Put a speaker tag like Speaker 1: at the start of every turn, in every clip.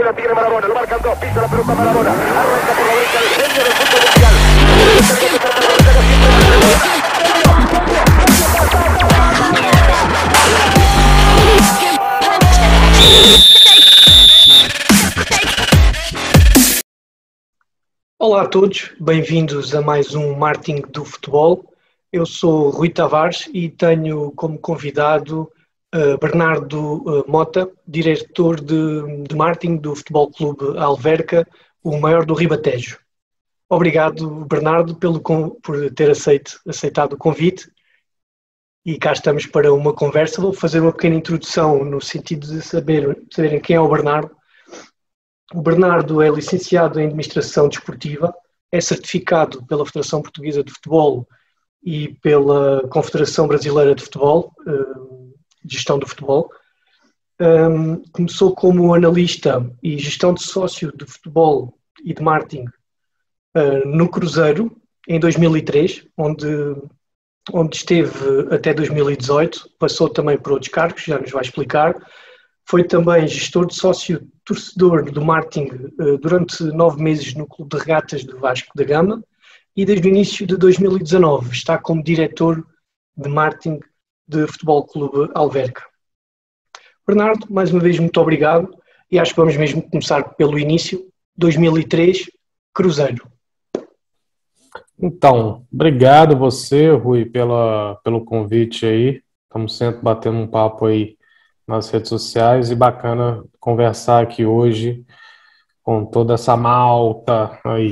Speaker 1: ahí la tiene Maradona, lo marcan dos, pisa la pelota Maradona, arranca por la derecha el genio del fútbol mundial.
Speaker 2: Olá a todos, bem-vindos a mais um Marketing do Futebol. Eu sou Rui Tavares e tenho como convidado Bernardo Mota, diretor de marketing do Futebol Clube Alverca, o maior do Ribatejo. Obrigado, Bernardo, por ter aceitado o convite e cá estamos para uma conversa. Vou fazer uma pequena introdução no sentido de saberem quem é o Bernardo. O Bernardo é licenciado em Administração Desportiva, é certificado pela Federação Portuguesa de Futebol e pela Confederação Brasileira de Futebol, Gestão do Futebol. Começou como analista e gestão de sócio de futebol e de marketing no Cruzeiro, em 2003, onde esteve até 2018, passou também por outros cargos, já nos vai explicar. Foi também gestor de sócio torcedor do marketing durante 9 meses no Clube de Regatas do Vasco da Gama e desde o início de 2019 está como diretor de marketing de Futebol Clube Alverca. Bernardo, mais uma vez muito obrigado e acho que vamos mesmo começar pelo início, 2003, Cruzeiro.
Speaker 3: Então, obrigado você, Rui, pelo convite aí. Estamos sempre batendo um papo aí nas redes sociais e bacana conversar aqui hoje com toda essa malta aí.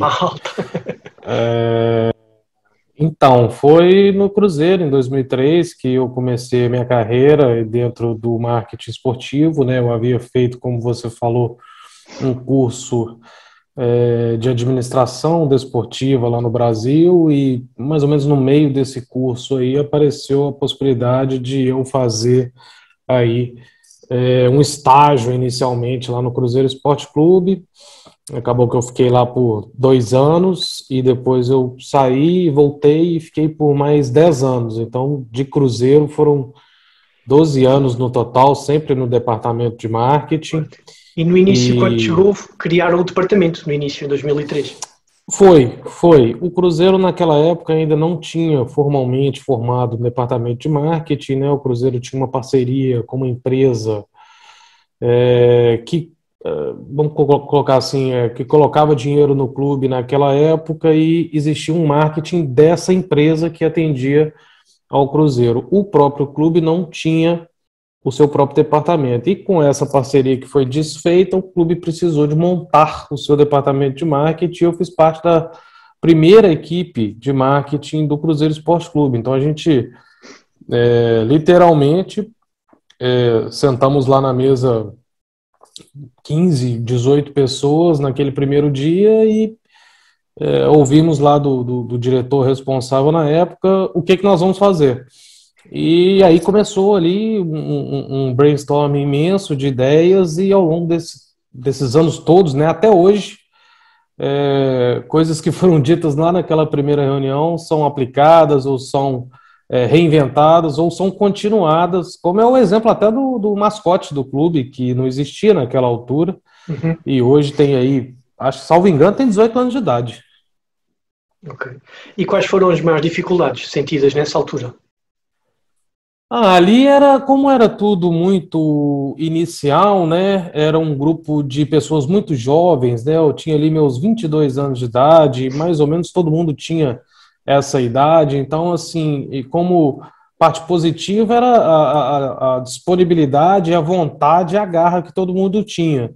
Speaker 3: Então, foi no Cruzeiro, em 2003, que eu comecei a minha carreira dentro do marketing esportivo, né? Eu havia feito, como você falou, um curso de administração desportiva lá no Brasil e mais ou menos no meio desse curso aí apareceu a possibilidade de eu fazer aí um estágio inicialmente lá no Cruzeiro Esporte Clube. Acabou que eu fiquei lá por 2 anos e depois eu saí, voltei e fiquei por mais 10 anos. Então, de Cruzeiro foram 12 anos no total, sempre no departamento de marketing.
Speaker 2: E no início, quando chegou, criaram o departamento, no início, em 2003.
Speaker 3: Foi. O Cruzeiro, naquela época, ainda não tinha formalmente formado o departamento de marketing, né? O Cruzeiro tinha uma parceria com uma empresa que, vamos colocar assim, que colocava dinheiro no clube naquela época e existia um marketing dessa empresa que atendia ao Cruzeiro. O próprio clube não tinha o seu próprio departamento. E com essa parceria que foi desfeita, o clube precisou de montar o seu departamento de marketing e eu fiz parte da primeira equipe de marketing do Cruzeiro Esporte Clube. Então a gente literalmente sentamos lá na mesa 15, 18 pessoas naquele primeiro dia e ouvimos lá do diretor responsável na época o que nós vamos fazer. E aí começou ali um brainstorm imenso de ideias e ao longo desses anos todos, né, até hoje, coisas que foram ditas lá naquela primeira reunião são aplicadas ou são reinventadas ou são continuadas, como é o exemplo até do mascote do clube, que não existia naquela altura, e hoje tem aí, acho que salvo engano, tem 18 anos de idade.
Speaker 2: Ok. E quais foram as maiores dificuldades sentidas nessa altura?
Speaker 3: Ali como era tudo muito inicial, né? Era um grupo de pessoas muito jovens, né? Eu tinha ali meus 22 anos de idade, mais ou menos todo mundo tinha essa idade. Então, assim, e como parte positiva era a disponibilidade, a vontade e a garra que todo mundo tinha.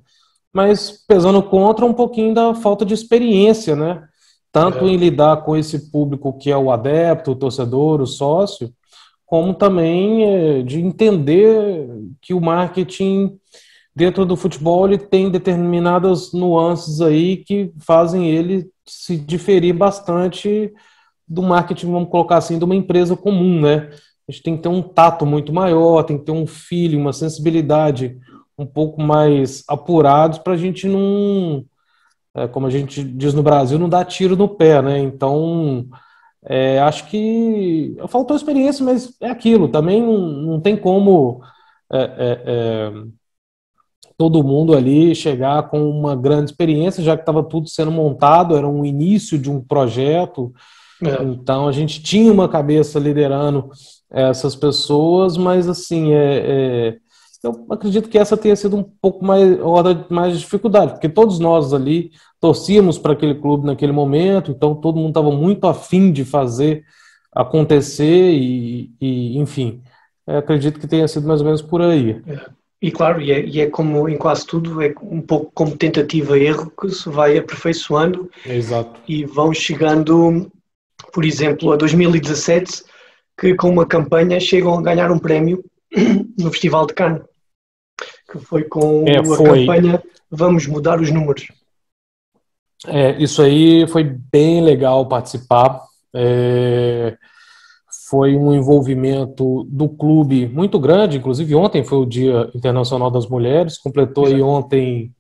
Speaker 3: Mas pesando contra um pouquinho da falta de experiência, né? Tanto em lidar com esse público que é o adepto, o torcedor, o sócio, como também de entender que o marketing dentro do futebol ele tem determinadas nuances aí que fazem ele se diferir bastante do marketing, vamos colocar assim, de uma empresa comum, né? A gente tem que ter um tato muito maior, tem que ter um feeling, uma sensibilidade um pouco mais apurados para a gente não, como a gente diz no Brasil, não dar tiro no pé, né? Então, acho que faltou experiência, mas é aquilo, também não tem como todo mundo ali chegar com uma grande experiência, já que estava tudo sendo montado, era um início de um projeto, então a gente tinha uma cabeça liderando essas pessoas, mas assim, eu acredito que essa tenha sido um pouco mais de dificuldade, porque todos nós ali torcíamos para aquele clube naquele momento, então todo mundo estava muito afim de fazer acontecer enfim, acredito que tenha sido mais ou menos por aí.
Speaker 2: E claro, é como em quase tudo, é um pouco como tentativa e erro que se vai aperfeiçoando.
Speaker 3: Exato.
Speaker 2: E vão chegando, por exemplo, a 2017, que com uma campanha chegam a ganhar um prémio no Festival de Cannes, que foi com a campanha Vamos Mudar os Números.
Speaker 3: Isso aí foi bem legal participar. Foi um envolvimento do clube muito grande, inclusive ontem foi o Dia Internacional das Mulheres, completou aí ontem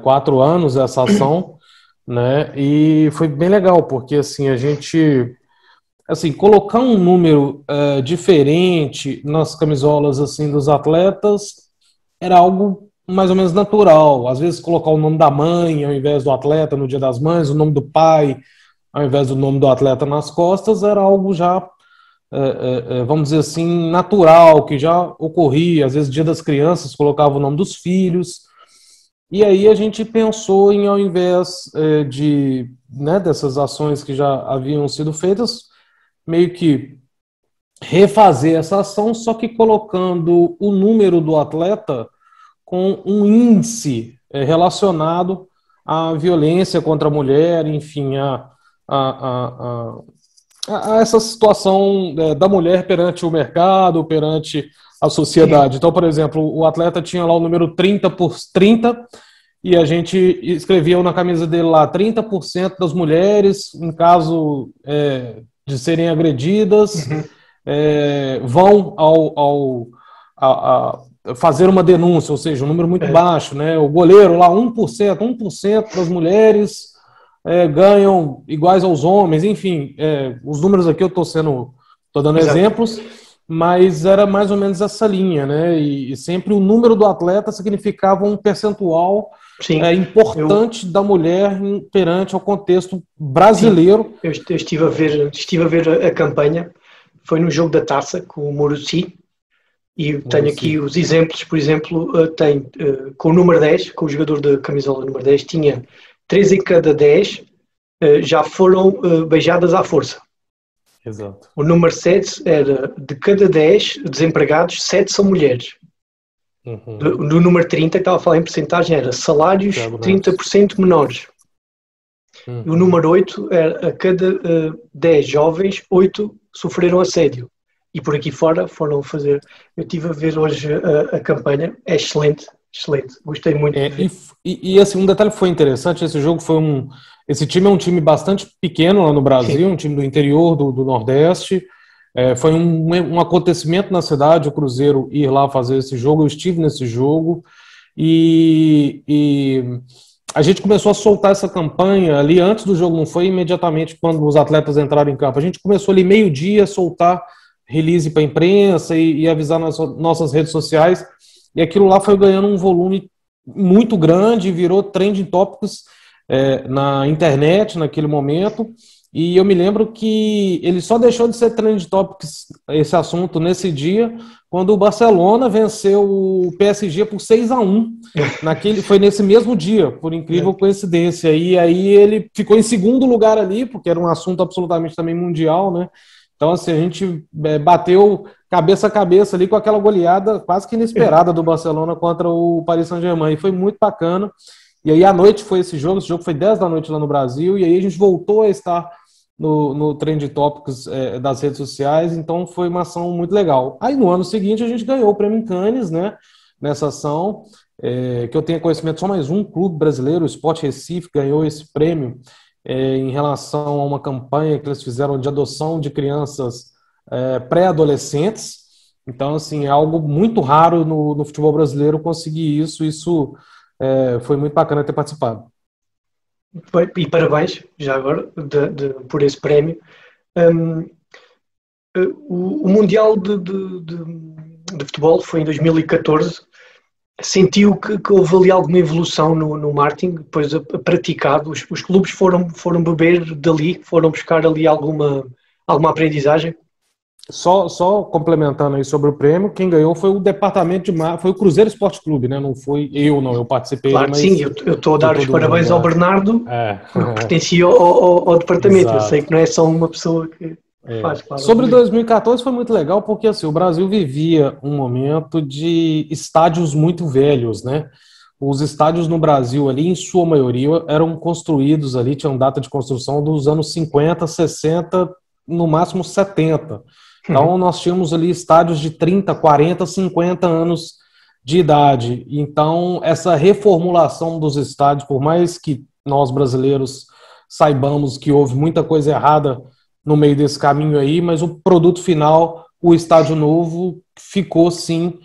Speaker 3: 4 anos essa ação, né? E foi bem legal, porque assim, a gente colocar um número diferente nas camisolas assim dos atletas era algo mais ou menos natural. Às vezes colocar o nome da mãe ao invés do atleta no Dia das Mães, o nome do pai ao invés do nome do atleta nas costas, era algo já vamos dizer assim, natural, que já ocorria. Às vezes, Dia das Crianças, colocava o nome dos filhos. E aí a gente pensou em, ao invés dessas ações que já haviam sido feitas, meio que refazer essa ação, só que colocando o número do atleta com um índice relacionado à violência contra a mulher, enfim, a essa situação da mulher perante o mercado, perante a sociedade. Então, por exemplo, o atleta tinha lá o número 30 por 30 e a gente escrevia na camisa dele lá 30% das mulheres, em caso de serem agredidas, vão fazer uma denúncia, ou seja, um número muito baixo, né? O goleiro lá, 1% das mulheres ganham iguais aos homens, enfim, os números aqui eu estou dando exemplos, mas era mais ou menos essa linha, né? E sempre o número do atleta significava um percentual importante da mulher perante ao contexto brasileiro.
Speaker 2: Eu estive a ver a campanha, foi no jogo da Taça com o Muricy, e tenho aqui os exemplos. Por exemplo, com o número 10, com o jogador da camisola número 10, tinha 3 em cada 10 já foram beijadas à força.
Speaker 3: Exato.
Speaker 2: O número 7 era de cada 10 desempregados, 7 são mulheres. No número 30, que estava a falar em porcentagem, era salários 30% menores. E o número 8 era a cada 10 jovens, 8 sofreram assédio. E por aqui fora foram fazer. Eu estive a ver hoje a campanha, é excelente. Excelente, gostei muito.
Speaker 3: E assim, um detalhe que foi interessante, esse time é um time bastante pequeno lá no Brasil, um time do interior do Nordeste. Foi um acontecimento na cidade, o Cruzeiro ir lá fazer esse jogo. Eu estive nesse jogo e a gente começou a soltar essa campanha ali antes do jogo, não foi imediatamente quando os atletas entraram em campo. A gente começou ali meio-dia a soltar release para a imprensa e avisar nas nossas redes sociais. E aquilo lá foi ganhando um volume muito grande, virou trending topics na internet naquele momento. E eu me lembro que ele só deixou de ser trending topics, esse assunto, nesse dia, quando o Barcelona venceu o PSG por 6-1. Foi nesse mesmo dia, por incrível coincidência. E aí ele ficou em segundo lugar ali, porque era um assunto absolutamente também mundial, né? Então, assim, a gente bateu cabeça a cabeça ali com aquela goleada quase que inesperada do Barcelona contra o Paris Saint-Germain. E foi muito bacana. E aí, à noite foi esse jogo foi 10 da noite lá no Brasil, e aí a gente voltou a estar no Trend Topics das redes sociais, então foi uma ação muito legal. Aí, no ano seguinte, a gente ganhou o Prêmio Cannes, né, nessa ação, que eu tenho conhecimento, só mais um clube brasileiro, o Sport Recife, ganhou esse prêmio, em relação a uma campanha que eles fizeram de adoção de crianças pré-adolescentes. Então, assim, é algo muito raro no futebol brasileiro conseguir isso foi muito bacana ter participado.
Speaker 2: E parabéns, já agora, por esse prémio. O Mundial de Futebol foi em 2014, Sentiu que houve ali alguma evolução no marketing, depois a praticado, os clubes foram beber dali, foram buscar ali alguma aprendizagem?
Speaker 3: Só complementando aí sobre o prêmio, quem ganhou foi o departamento de marketing, foi o Cruzeiro Esporte Clube, né? Não foi eu, não, eu participei,
Speaker 2: Claro que
Speaker 3: mas
Speaker 2: sim, eu estou a dar os parabéns
Speaker 3: mundo,
Speaker 2: ao Bernardo,
Speaker 3: é.
Speaker 2: porque pertencia ao departamento. Eu sei
Speaker 3: Exato.
Speaker 2: que não é só uma pessoa que
Speaker 3: É.
Speaker 2: faz, claro,
Speaker 3: Sobre
Speaker 2: obviamente.
Speaker 3: 2014 foi muito legal porque assim, o Brasil vivia um momento de estádios muito velhos, né? Os estádios no Brasil ali, em sua maioria, eram construídos ali, tinham data de construção dos anos 50, 60, no máximo 70. Então nós tínhamos ali estádios de 30, 40, 50 anos de idade. Então essa reformulação dos estádios, por mais que nós brasileiros saibamos que houve muita coisa errada no meio desse caminho aí, mas o produto final, o estádio novo, ficou sim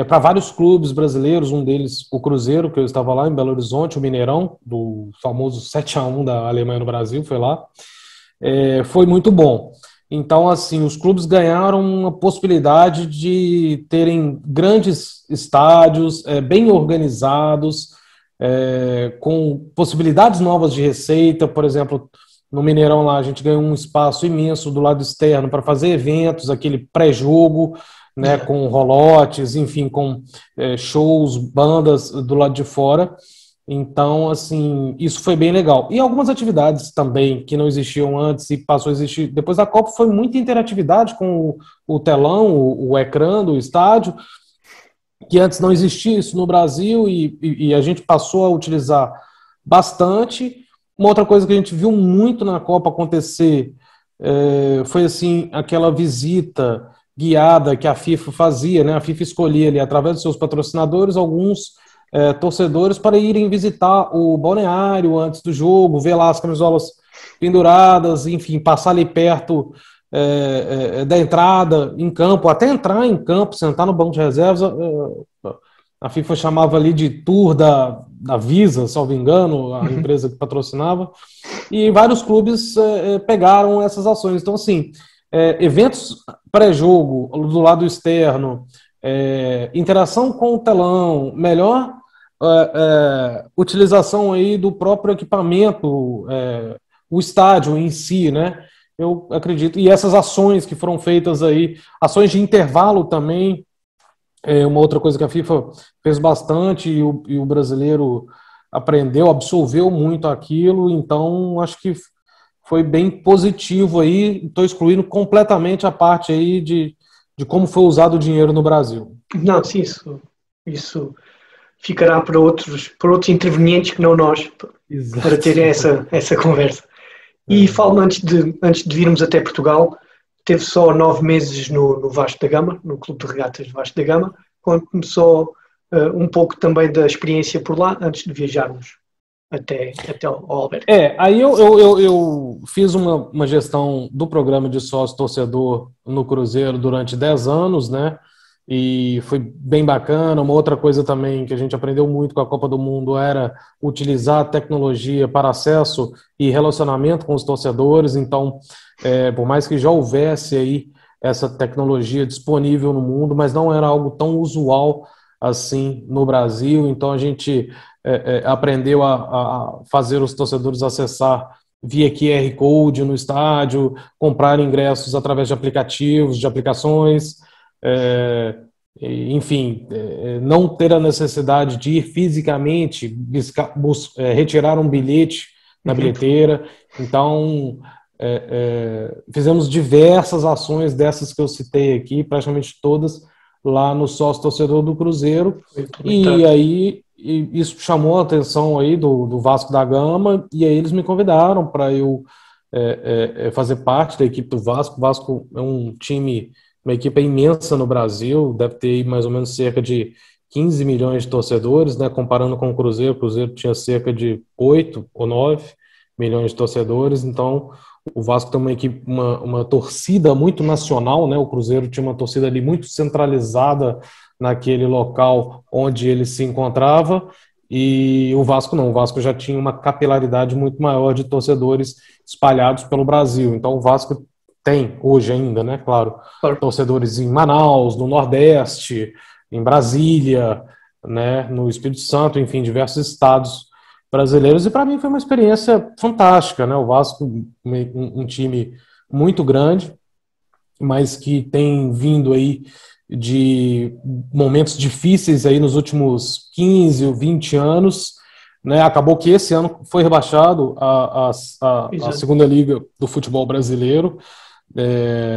Speaker 3: para vários clubes brasileiros, um deles o Cruzeiro, que eu estava lá em Belo Horizonte, o Mineirão, do famoso 7-1 da Alemanha no Brasil, foi lá, foi muito bom. Então, assim, os clubes ganharam uma possibilidade de terem grandes estádios, bem organizados, com possibilidades novas de receita. Por exemplo, no Mineirão lá a gente ganhou um espaço imenso do lado externo para fazer eventos, aquele pré-jogo, né, com rolotes, enfim, com shows, bandas do lado de fora. Então, assim, isso foi bem legal. E algumas atividades também que não existiam antes e passou a existir depois da Copa foi muita interatividade com o telão, o ecrã do estádio, que antes não existia isso no Brasil e a gente passou a utilizar bastante. Uma outra coisa que a gente viu muito na Copa acontecer foi assim aquela visita guiada que a FIFA fazia, né? A FIFA escolhia ali, através dos seus patrocinadores, alguns torcedores para irem visitar o balneário antes do jogo, ver lá as camisolas penduradas, enfim, passar ali perto da entrada em campo, até entrar em campo, sentar no banco de reservas. A FIFA chamava ali de tour da Visa, salvo engano, a empresa que patrocinava, e vários clubes pegaram essas ações. Então, assim, eventos pré-jogo, do lado externo, interação com o telão, melhor utilização aí do próprio equipamento, o estádio em si, né? Eu acredito. E essas ações que foram feitas aí, ações de intervalo também, uma outra coisa que a FIFA fez bastante e o brasileiro aprendeu, absorveu muito aquilo, então acho que foi bem positivo aí. Estou excluindo completamente a parte aí de como foi usado o dinheiro no Brasil.
Speaker 2: Não, sim, isso ficará para outros intervenientes que não nós,
Speaker 3: Exato.
Speaker 2: para terem essa conversa. E falo antes de virmos até Portugal, teve só 9 meses no Vasco da Gama, no Clube de Regatas Vasco da Gama, quando começou um pouco também da experiência por lá, antes de viajarmos até ao Albergue.
Speaker 3: Aí eu fiz uma gestão do programa de sócio-torcedor no Cruzeiro durante 10 anos, né? E foi bem bacana. Uma outra coisa também que a gente aprendeu muito com a Copa do Mundo era utilizar a tecnologia para acesso e relacionamento com os torcedores. Então, por mais que já houvesse aí essa tecnologia disponível no mundo, mas não era algo tão usual assim no Brasil. Então a gente aprendeu a fazer os torcedores acessar via QR Code no estádio, comprar ingressos através de aplicativos, de aplicações, enfim, não ter a necessidade de ir fisicamente retirar um bilhete na bilheteira. Então fizemos diversas ações dessas que eu citei aqui, praticamente todas lá no sócio-torcedor do Cruzeiro, e aí isso chamou a atenção aí do Vasco da Gama, e aí eles me convidaram para eu fazer parte da equipe do Vasco. O Vasco é um time, uma equipe imensa no Brasil, deve ter mais ou menos cerca de 15 milhões de torcedores, né, comparando com o Cruzeiro tinha cerca de 8 ou 9 milhões de torcedores. Então o Vasco tem uma equipe, uma torcida muito nacional, né? O Cruzeiro tinha uma torcida ali muito centralizada naquele local onde ele se encontrava, e o Vasco não. O Vasco já tinha uma capilaridade muito maior de torcedores espalhados pelo Brasil. Então o Vasco tem hoje ainda, né? Claro, torcedores em Manaus, no Nordeste, em Brasília, né, no Espírito Santo, enfim, diversos estados brasileiros, e para mim foi uma experiência fantástica, né? O Vasco, um time muito grande, mas que tem vindo aí de momentos difíceis aí nos últimos 15 ou 20 anos, né? Acabou que esse ano foi rebaixado a segunda liga do futebol brasileiro.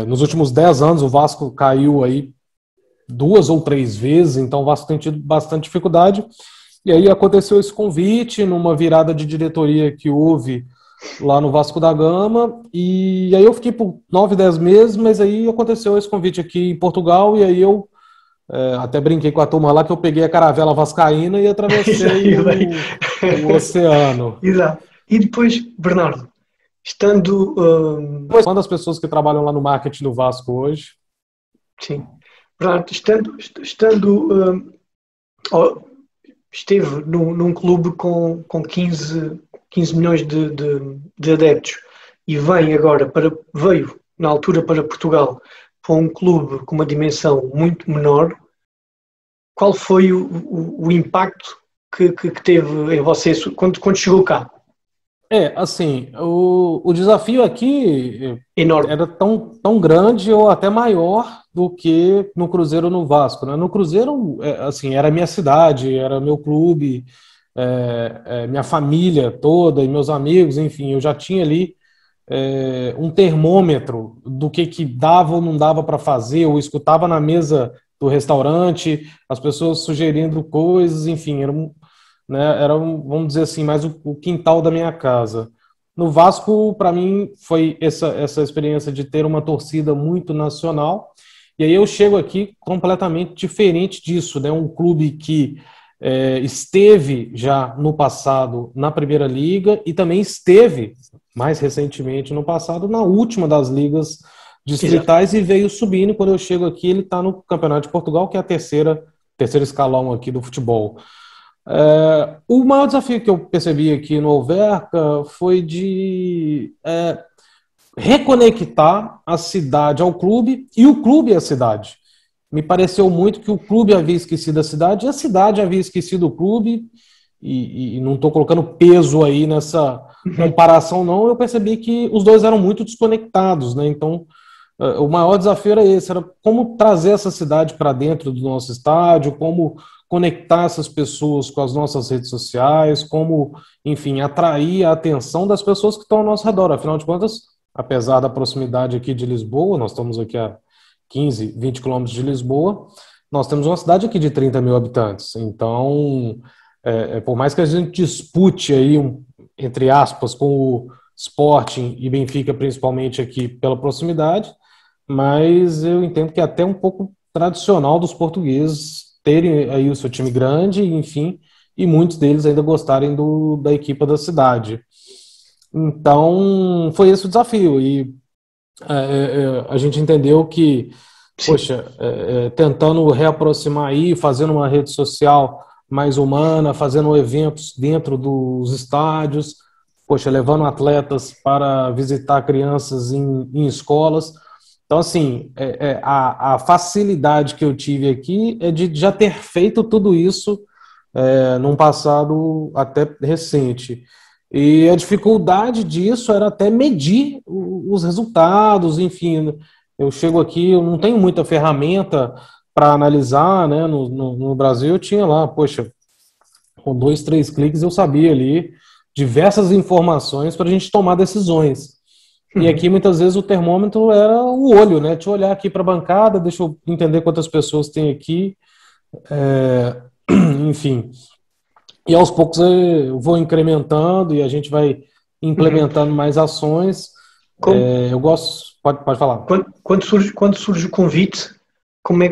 Speaker 3: Nos últimos 10 anos o Vasco caiu aí 2 ou 3 vezes, então o Vasco tem tido bastante dificuldade. E aí aconteceu esse convite numa virada de diretoria que houve lá no Vasco da Gama, e aí eu fiquei por 9, 10 meses, mas aí aconteceu esse convite aqui em Portugal, e aí eu até brinquei com a turma lá que eu peguei a caravela vascaína e atravessei o oceano.
Speaker 2: Exato. E depois, Bernardo, estando...
Speaker 3: Quantas pessoas que trabalham lá no marketing do Vasco hoje?
Speaker 2: Sim. Bernardo, esteve num clube com 15 milhões de adeptos e veio na altura para Portugal para um clube com uma dimensão muito menor. Qual foi o impacto que teve em você quando chegou cá?
Speaker 3: Assim, o desafio aqui
Speaker 2: Enorme.
Speaker 3: era tão grande ou até maior do que no Cruzeiro ou no Vasco, né? No Cruzeiro, assim, era minha cidade, era meu clube, minha família toda e meus amigos, enfim, eu já tinha ali um termômetro do que dava ou não dava para fazer, eu escutava na mesa do restaurante, as pessoas sugerindo coisas, enfim, vamos dizer assim, mais o quintal da minha casa. No Vasco, para mim, foi essa experiência de ter uma torcida muito nacional, e aí eu chego aqui completamente diferente disso, né? Um clube que esteve já no passado na Primeira Liga e também esteve, mais recentemente no passado, na última das ligas distritais. Exato. E veio subindo. Quando eu chego aqui, ele está no Campeonato de Portugal, que é a terceiro escalão aqui do futebol. O maior desafio que eu percebi aqui no Alverca foi de reconectar a cidade ao clube e o clube à cidade. Me pareceu muito que o clube havia esquecido a cidade e a cidade havia esquecido o clube, e não estou colocando peso aí nessa comparação, não. Eu percebi que os dois eram muito desconectados, né? Então, o maior desafio era esse, era como trazer essa cidade para dentro do nosso estádio, como conectar essas pessoas com as nossas redes sociais, como, enfim, atrair a atenção das pessoas que estão ao nosso redor. Afinal de contas, apesar da proximidade aqui de Lisboa, nós estamos aqui a 15, 20 quilômetros de Lisboa, nós temos uma cidade aqui de 30 mil habitantes. Então, por mais que a gente dispute aí, entre aspas, com o Sporting e Benfica, principalmente aqui pela proximidade, mas eu entendo que é até um pouco tradicional dos portugueses terem aí o seu time grande, enfim, e muitos deles ainda gostarem da equipa da cidade. Então, foi esse o desafio, e a gente entendeu que, poxa, tentando reaproximar aí, fazendo uma rede social mais humana, fazendo eventos dentro dos estádios, poxa, levando atletas para visitar crianças em escolas. Então, assim, a facilidade que eu tive aqui é de já ter feito tudo isso num passado até recente. E a dificuldade disso era até medir os resultados, enfim. Eu chego aqui, eu não tenho muita ferramenta para analisar, né? No Brasil eu tinha lá, poxa, com 2, 3 cliques eu sabia ali diversas informações para a gente tomar decisões. E aqui muitas vezes o termômetro era o olho, né? Deixa eu olhar aqui para a bancada, deixa eu entender quantas pessoas tem aqui, enfim. E aos poucos eu vou incrementando e a gente vai implementando mais ações. Eu gosto... Pode falar.
Speaker 2: Quando surge o convite, como é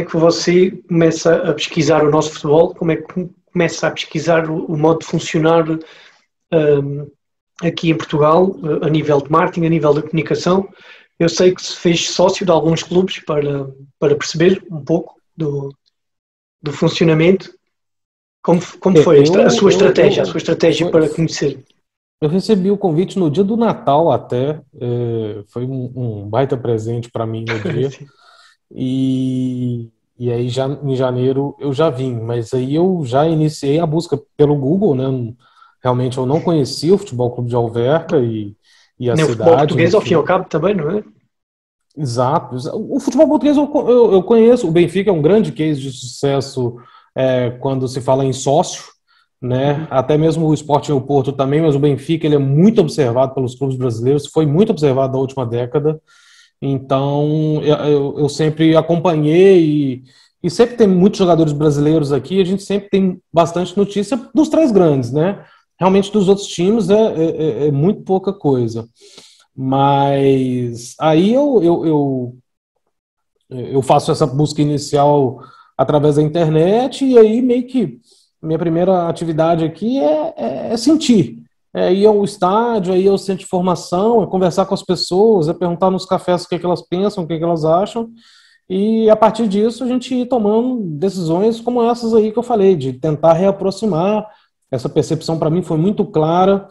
Speaker 2: que você começa a pesquisar o nosso futebol? Como é que começa a pesquisar o modo de funcionar aqui em Portugal, a nível de marketing, a nível da comunicação? Eu sei que se fez sócio de alguns clubes para perceber um pouco do funcionamento. Como foi a sua estratégia para conhecer?
Speaker 3: Eu recebi o convite no dia do Natal até, foi um baita presente para mim no dia. E E aí já em janeiro eu já vim, mas aí eu já iniciei a busca pelo Google, né? Realmente eu não conhecia o Futebol Clube de Alverca e a
Speaker 2: Nem o futebol
Speaker 3: cidade,
Speaker 2: português, ao fim e ao
Speaker 3: enfim.
Speaker 2: cabo, também, não é?
Speaker 3: Exato. O futebol português eu conheço. O Benfica é um grande case de sucesso quando se fala em sócio, né?
Speaker 2: Uhum.
Speaker 3: Até mesmo o Sporting e o Porto também, mas o Benfica ele é muito observado pelos clubes brasileiros, foi muito observado na última década. Então eu sempre acompanhei e sempre tem muitos jogadores brasileiros aqui. A gente sempre tem bastante notícia dos três grandes, né? Realmente dos outros times é muito pouca coisa. Mas aí eu faço essa busca inicial através da internet e aí meio que minha primeira atividade aqui é sentir. É ir ao estádio, é ir ao centro de formação, é conversar com as pessoas, é perguntar nos cafés o que é que elas pensam, o que é que elas acham, e a partir disso a gente ir tomando decisões como essas aí que eu falei, de tentar reaproximar. Essa percepção para mim foi muito clara,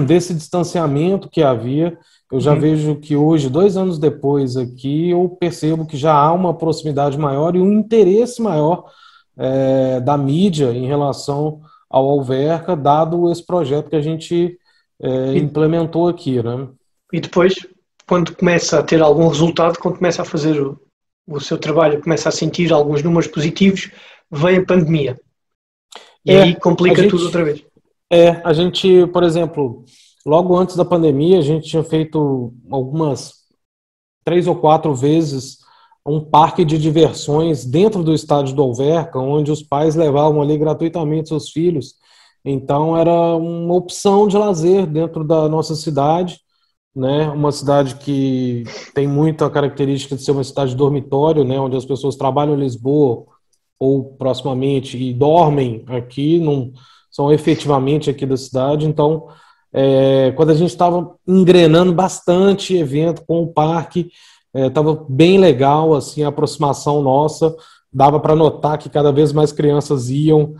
Speaker 3: desse distanciamento que havia. Eu já
Speaker 2: Uhum.
Speaker 3: vejo que hoje, 2 anos depois aqui, eu percebo que já há uma proximidade maior e um interesse maior da mídia em relação ao Alverca, dado esse projeto que a gente
Speaker 2: E,
Speaker 3: implementou aqui, né?
Speaker 2: e depois, quando começa a ter algum resultado, quando começa a fazer o seu trabalho, começa a sentir alguns números positivos, vem a pandemia. E aí
Speaker 3: É, a
Speaker 2: complica tudo outra
Speaker 3: gente,
Speaker 2: vez.
Speaker 3: a gente, por exemplo, logo antes da pandemia, a gente tinha feito algumas 3 ou 4 vezes um parque de diversões dentro do estádio do Alverca, onde os pais levavam ali gratuitamente seus filhos. Então era uma opção de lazer dentro da nossa cidade, né? Uma cidade que tem muito a característica de ser uma cidade dormitório, né? Onde as pessoas trabalham em Lisboa ou proximamente e dormem aqui, não são efetivamente aqui da cidade. Então, quando a gente estava engrenando bastante evento com o parque, estava bem legal assim a aproximação nossa, dava para notar que cada vez mais crianças iam.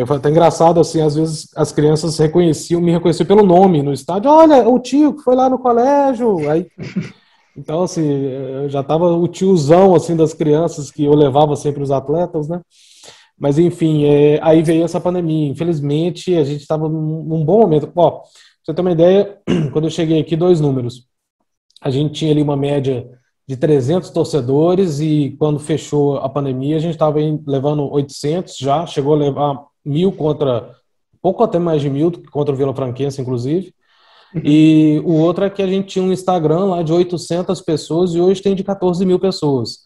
Speaker 3: Foi até engraçado assim, às vezes as crianças me reconheciam pelo nome no estádio. Olha, o tio que foi lá no colégio. Aí, então assim, eu já estava o tiozão assim das crianças que eu levava sempre os atletas, né? Mas enfim, aí veio essa pandemia. Infelizmente, a gente estava num bom momento. Ó, pra você ter uma ideia, quando eu cheguei aqui, 2 números. A gente tinha ali uma média de 300 torcedores e quando fechou a pandemia, a gente estava levando 800 já, chegou a levar 1.000 contra, pouco até mais de 1.000 contra o Vila Franquense, inclusive.
Speaker 2: Uhum.
Speaker 3: E o outro é que a gente tinha um Instagram lá de 800 pessoas e hoje tem de 14 mil pessoas.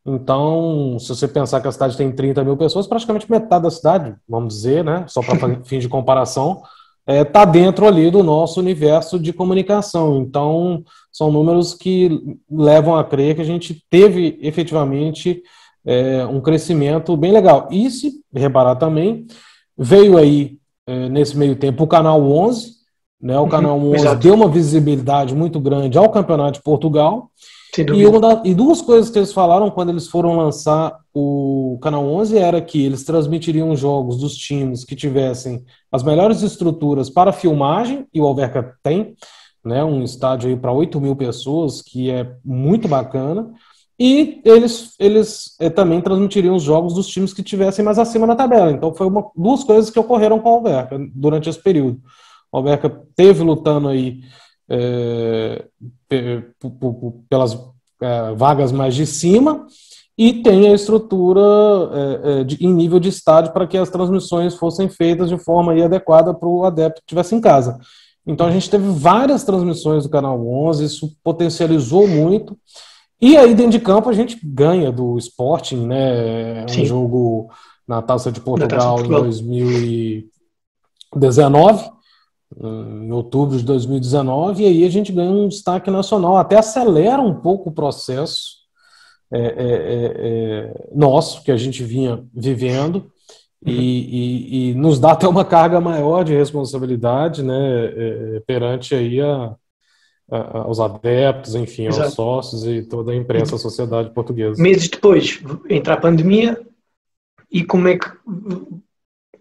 Speaker 3: Então, se você pensar que a cidade tem 30 mil pessoas, praticamente metade da cidade, vamos dizer, né, só para fim de comparação, está dentro ali do nosso universo de comunicação. Então, são números que levam a crer que a gente teve efetivamente um crescimento bem legal. E se reparar também, veio aí, nesse meio tempo, o Canal 11, né, o
Speaker 2: Uhum.
Speaker 3: Canal 11
Speaker 2: Exato,
Speaker 3: deu uma visibilidade muito grande ao Campeonato de Portugal,
Speaker 2: sem
Speaker 3: e,
Speaker 2: dúvida.
Speaker 3: e duas coisas que eles falaram quando eles foram lançar o Canal 11 era que eles transmitiriam jogos dos times que tivessem as melhores estruturas para filmagem, e o Alverca tem, né, um estádio aí para 8 mil pessoas, que é muito bacana, e eles também transmitiriam os jogos dos times que tivessem mais acima na tabela. Então foi duas coisas que ocorreram com o Alverca durante esse período. O Alverca teve lutando aí é, pelas vagas mais de cima e tem a estrutura em nível de estádio para que as transmissões fossem feitas de forma aí adequada para o adepto que estivesse em casa. Então a
Speaker 2: Uhum.
Speaker 3: gente teve várias transmissões do Canal 11, isso potencializou muito. E aí dentro de campo a gente ganha do Sporting, né? Um
Speaker 2: Sim,
Speaker 3: jogo na Taça de
Speaker 2: na Taça de
Speaker 3: Portugal em
Speaker 2: Portugal.
Speaker 3: 2019, em outubro de 2019, e aí a gente ganha um destaque nacional, até acelera um pouco o processo nosso, que a gente vinha vivendo,
Speaker 2: Uhum.
Speaker 3: e nos dá até uma carga maior de responsabilidade, né, perante aí aos adeptos, enfim, aos
Speaker 2: Exato.
Speaker 3: sócios e toda a
Speaker 2: E
Speaker 3: imprensa, a sociedade portuguesa.
Speaker 2: meses depois entra a pandemia e como é que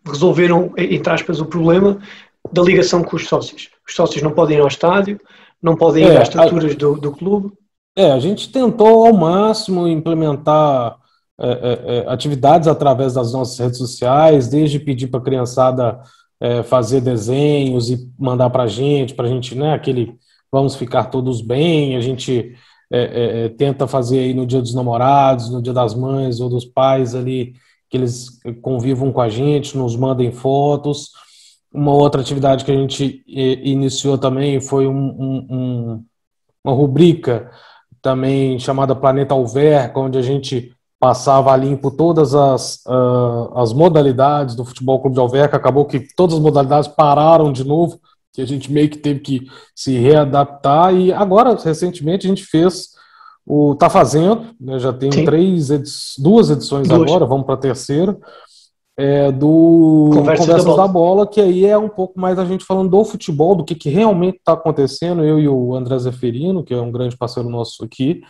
Speaker 2: resolveram, entre aspas, o problema da ligação com os sócios? Os sócios não podem ir ao estádio, não podem ir às
Speaker 3: É,
Speaker 2: estruturas do clube.
Speaker 3: A gente tentou ao máximo implementar atividades através das nossas redes sociais, desde pedir para a criançada fazer desenhos e mandar para a gente, né, aquele vamos ficar todos bem, a gente tenta fazer aí no Dia dos Namorados, no Dia das Mães ou dos pais ali, que eles convivam com a gente, nos mandem fotos. Uma outra atividade que a gente iniciou também foi uma rubrica também chamada Planeta Alverca, onde a gente passava a limpo todas as modalidades do Futebol Clube de Alverca. Acabou que todas as modalidades pararam de novo, que a gente meio que teve que se readaptar, e agora, recentemente, a gente está fazendo, né, já tem duas edições agora, vamos para a terceira, do Conversas da Bola, que aí é um pouco mais a gente falando do futebol, do que realmente está acontecendo, eu e o André Zeferino, que é um grande parceiro nosso aqui,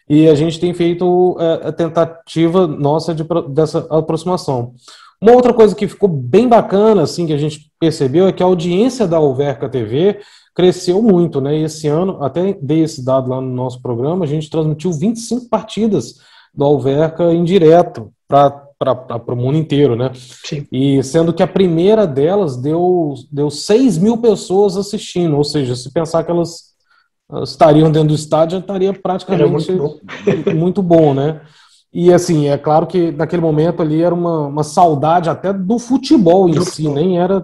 Speaker 3: e a gente tem feito a tentativa nossa dessa aproximação. Uma outra coisa que ficou bem bacana, assim, que a gente percebeu, é que a audiência da Alverca TV cresceu muito, né? E esse ano, até dei esse dado lá no nosso programa, a gente transmitiu 25 partidas do Alverca em direto para o mundo inteiro, né?
Speaker 2: Sim.
Speaker 3: E sendo que a primeira delas deu 6 mil pessoas assistindo, ou seja, se pensar que elas estariam dentro do estádio, estaria praticamente muito bom, né? E assim, é claro que naquele momento ali era uma saudade até do futebol em si, nem era,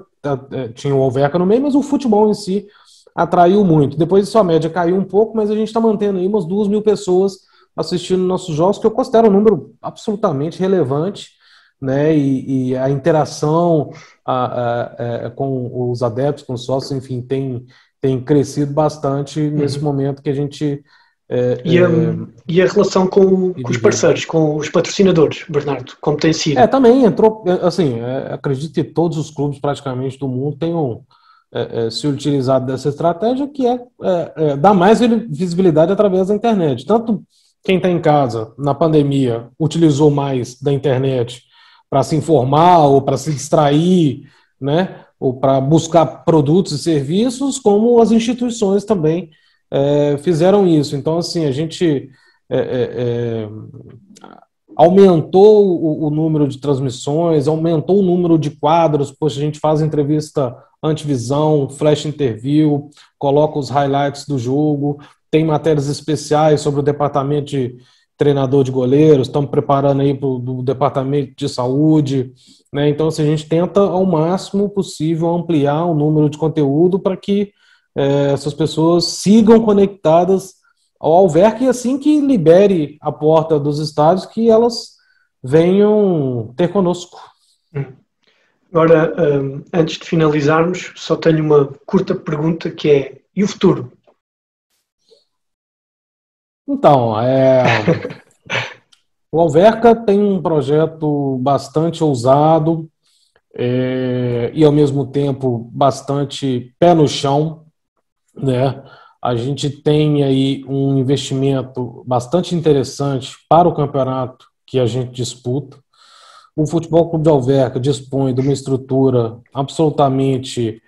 Speaker 3: tinha o Alverca no meio, mas o futebol em si atraiu muito. Depois sua média caiu um pouco, mas a gente está mantendo aí umas 2 mil pessoas assistindo nossos jogos, que eu considero um número absolutamente relevante, né? E a interação com os adeptos, com os sócios, enfim, tem crescido bastante nesse momento que a gente...
Speaker 2: E a relação com os parceiros, com os patrocinadores, Bernardo, como tem sido?
Speaker 3: Também entrou, assim, acredito que todos os clubes praticamente do mundo tenham se utilizado dessa estratégia, que dar mais visibilidade através da internet. Tanto quem está em casa, na pandemia, utilizou mais da internet para se informar ou para se distrair, né, ou para buscar produtos e serviços, como as instituições também fizeram isso. Então, assim, a gente aumentou o número de transmissões, aumentou o número de quadros, pois a gente faz entrevista antivisão, flash interview, coloca os highlights do jogo, tem matérias especiais sobre o departamento de treinador de goleiros, estamos preparando aí para o departamento de saúde, né? Então, assim, a gente tenta ao máximo possível ampliar o número de conteúdo para que essas pessoas sigam conectadas ao Alverca, e assim que libere a porta dos estádios, que elas venham ter conosco.
Speaker 2: Agora, antes de finalizarmos, só tenho uma curta pergunta, que é: e o futuro?
Speaker 3: Então, o Alverca tem um projeto bastante ousado e, ao mesmo tempo, bastante pé no chão, né? A gente tem aí um investimento bastante interessante para o campeonato que a gente disputa. O Futebol Clube de Alverca dispõe de uma estrutura absolutamente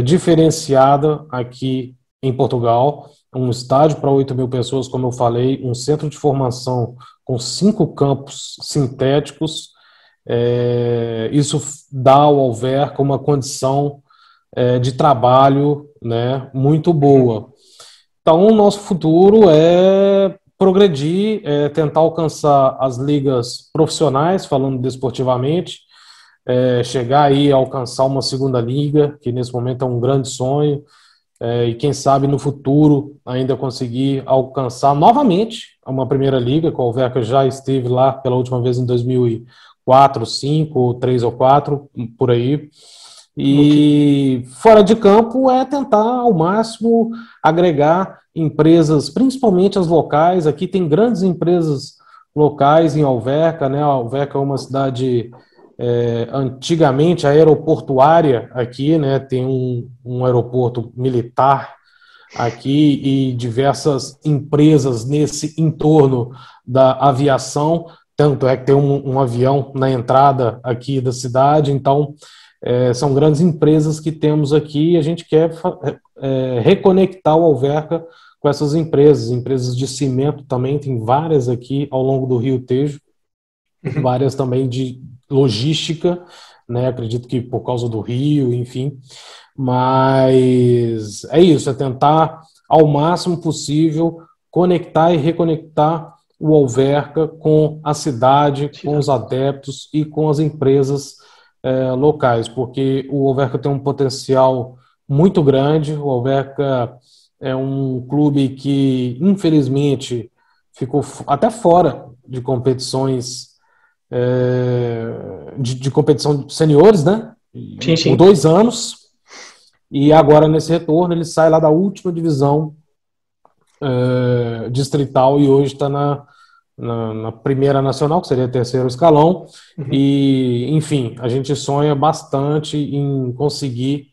Speaker 3: diferenciada aqui em Portugal. Um estádio para 8 mil pessoas, como eu falei, um centro de formação com 5 campos sintéticos. Isso dá ao Alverca uma condição de trabalho, né, muito boa. Então, o nosso futuro é progredir, tentar alcançar as ligas profissionais, falando desportivamente, chegar aí a alcançar uma segunda liga, que nesse momento é um grande sonho, e quem sabe no futuro ainda conseguir alcançar novamente uma primeira liga, que o Alverca já esteve lá pela última vez em 2004, 2005, 3 ou 4, por aí. E fora de campo é tentar ao máximo agregar empresas, principalmente as locais. Aqui tem grandes empresas locais em Alverca, né? A Alverca é uma cidade antigamente aeroportuária aqui, né? Tem um aeroporto militar aqui e diversas empresas nesse entorno da aviação. Tanto é que tem um avião na entrada aqui da cidade. Então, são grandes empresas que temos aqui e a gente quer reconectar o Alverca com essas empresas de cimento também, tem várias aqui ao longo do Rio Tejo, várias também de logística, né? Acredito que por causa do rio, enfim, mas é isso, é tentar ao máximo possível conectar e reconectar o Alverca com a cidade, com os adeptos e com as empresas locais, porque o Alverca tem um potencial muito grande. O Alverca é um clube que, infelizmente, ficou até fora de competições de competição de seniores, né?
Speaker 2: Sim.
Speaker 3: Por 2 anos, e agora nesse retorno ele sai lá da última divisão distrital e hoje está na primeira nacional, que seria o terceiro escalão, e enfim, a gente sonha bastante em conseguir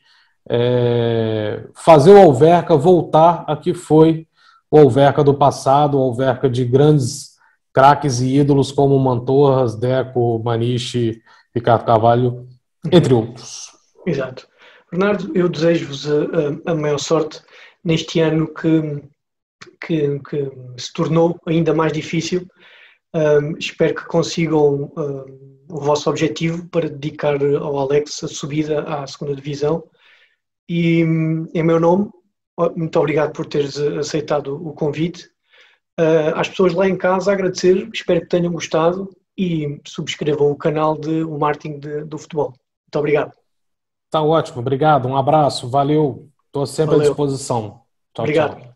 Speaker 3: fazer o Alverca voltar a que foi o Alverca do passado, o Alverca de grandes craques e ídolos como Mantorras, Deco, Maniche, Ricardo Carvalho, entre outros.
Speaker 2: Exato. Bernardo, eu desejo-vos a maior sorte neste ano que se tornou ainda mais difícil. Espero que consigam o vosso objetivo para dedicar ao Alex a subida à segunda divisão. E em meu nome, muito obrigado por teres aceitado o convite. Às pessoas lá em casa agradecer, espero que tenham gostado e subscrevam o canal o Marketing do Futebol. Muito obrigado.
Speaker 3: Tá ótimo, obrigado, um abraço, valeu, estou sempre à disposição. Tchau,
Speaker 2: obrigado.
Speaker 3: tchau.